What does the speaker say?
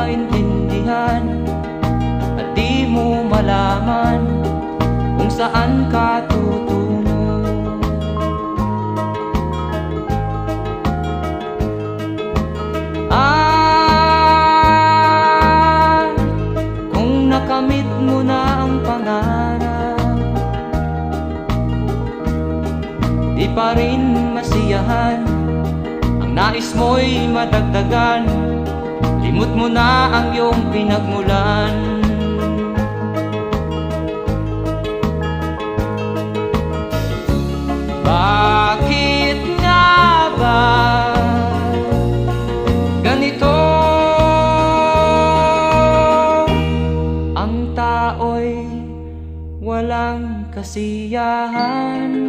maintindihan at di mo malaman kung saan ka tutungo. Kung nakamit mo na ang pangarap, di pa rin masiyahan, ang nais mo'y madagdagan, limot mo na ang iyong pinagmulan. Bakit nga ba ganito? Ang tao'y walang kasiyahan.